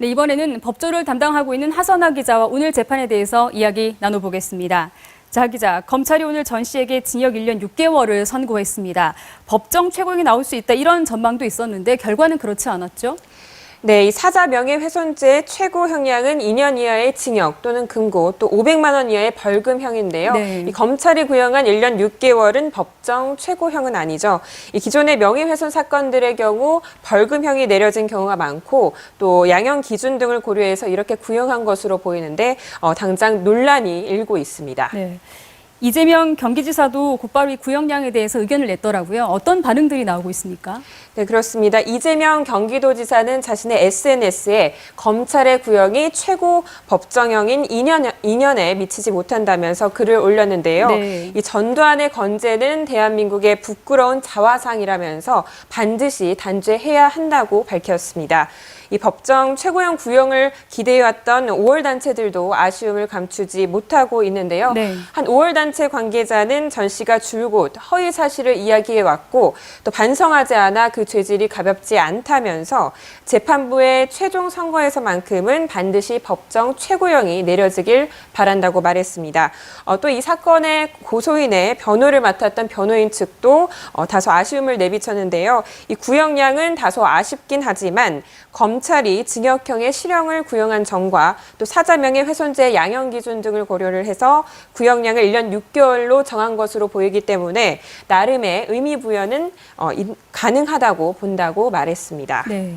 네, 이번에는 법조를 담당하고 있는 하선아 기자와 오늘 재판에 대해서 이야기 나눠보겠습니다. 자, 기자, 검찰이 오늘 전 씨에게 징역 1년 6개월을 선고했습니다. 법정 최고형이 나올 수 있다 이런 전망도 있었는데 결과는 그렇지 않았죠? 네, 이 사자 명예훼손죄의 최고 형량은 2년 이하의 징역 또는 금고 또 500만 원 이하의 벌금형인데요. 네. 이 검찰이 구형한 1년 6개월은 법정 최고형은 아니죠. 이 기존의 명예훼손 사건들의 경우 벌금형이 내려진 경우가 많고 또 양형 기준 등을 고려해서 이렇게 구형한 것으로 보이는데 당장 논란이 일고 있습니다. 네. 이재명 경기지사도 곧바로 이 구형량에 대해서 의견을 냈더라고요. 어떤 반응들이 나오고 있습니까? 네, 그렇습니다. 이재명 경기도지사는 자신의 SNS에 검찰의 구형이 최고 법정형인 2년에 미치지 못한다면서 글을 올렸는데요. 네. 이 전두환의 건재는 대한민국의 부끄러운 자화상이라면서 반드시 단죄해야 한다고 밝혔습니다. 이 법정 최고형 구형을 기대해왔던 5월 단체들도 아쉬움을 감추지 못하고 있는데요. 네. 한 5월 단체 관계자는 전 씨가 줄곧 허위 사실을 이야기해왔고 또 반성하지 않아 그 죄질이 가볍지 않다면서 재판부의 최종 선고에서만큼은 반드시 법정 최고형이 내려지길 바란다고 말했습니다. 또 이 사건의 고소인의 변호를 맡았던 변호인 측도 다소 아쉬움을 내비쳤는데요. 이 구형량은 다소 아쉽긴 하지만 검찰이 징역형의 실형을 구형한 점과 또 사자명예훼손죄 양형 기준 등을 고려를 해서 구형량을 1년 6개월로 정한 것으로 보이기 때문에 나름의 의미 부여는 가능하다고 본다고 말했습니다. 네.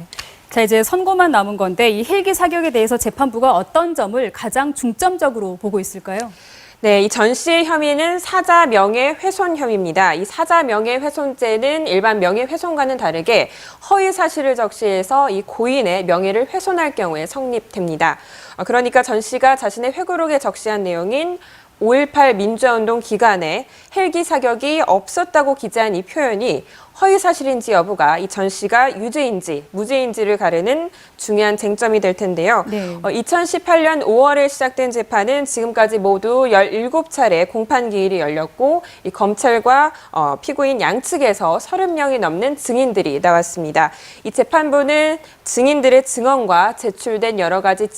자, 이제 선고만 남은 건데 이 헬기 사격에 대해서 재판부가 어떤 점을 가장 중점적으로 보고 있을까요? 네, 이 전 씨의 혐의는 사자 명예훼손 혐의입니다. 이 사자 명예훼손죄는 일반 명예훼손과는 다르게 허위 사실을 적시해서 이 고인의 명예를 훼손할 경우에 성립됩니다. 그러니까 전 씨가 자신의 회고록에 적시한 내용인 5.18 민주화운동 기간에 헬기 사격이 없었다고 기재한 이 표현이 허위 사실인지 여부가 이 전 씨가 유죄인지 무죄인지를 가르는 중요한 쟁점이 될 텐데요. 네. 2018년 5월에 시작된 재판은 지금까지 모두 17차례 공판 기일이 열렸고 이 검찰과 피고인 양측에서 30명이 넘는 증인들이 나왔습니다. 이 재판부는 증인들의 증언과 제출된 여러 가지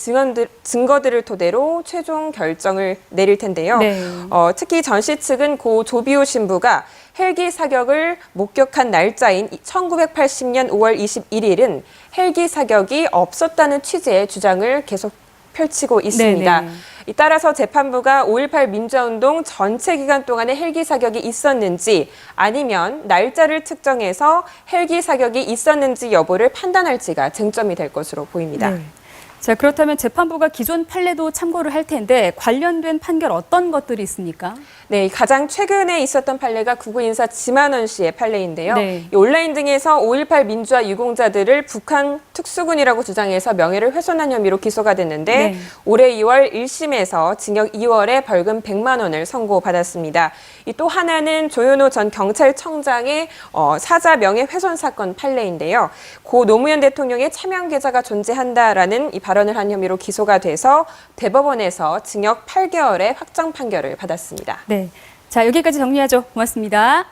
증거들을 토대로 최종 결정을 내릴 텐데요. 네. 특히 전 씨 측은 고 조비오 신부가 헬기 사격을 목격한 날짜인 1980년 5월 21일은 헬기 사격이 없었다는 취지의 주장을 계속 펼치고 있습니다. 네네. 따라서 재판부가 5.18 민주화운동 전체 기간 동안에 헬기 사격이 있었는지 아니면 날짜를 특정해서 헬기 사격이 있었는지 여부를 판단할지가 쟁점이 될 것으로 보입니다. 네. 자, 그렇다면 재판부가 기존 판례도 참고를 할 텐데 관련된 판결 어떤 것들이 있습니까? 네, 가장 최근에 있었던 판례가 구구인사 지만원 씨의 판례인데요. 네. 이 온라인 등에서 5.18 민주화 유공자들을 북한 특수군이라고 주장해서 명예를 훼손한 혐의로 기소가 됐는데 네. 올해 2월 1심에서 징역 2월에 벌금 100만 원을 선고받았습니다. 또 하나는 조현오 전 경찰청장의 사자 명예훼손 사건 판례인데요. 고 노무현 대통령의 차명 계좌가 존재한다라는 이 발언을 한 혐의로 기소가 돼서 대법원에서 징역 8개월의 확정 판결을 받았습니다. 네. 자, 여기까지 정리하죠. 고맙습니다.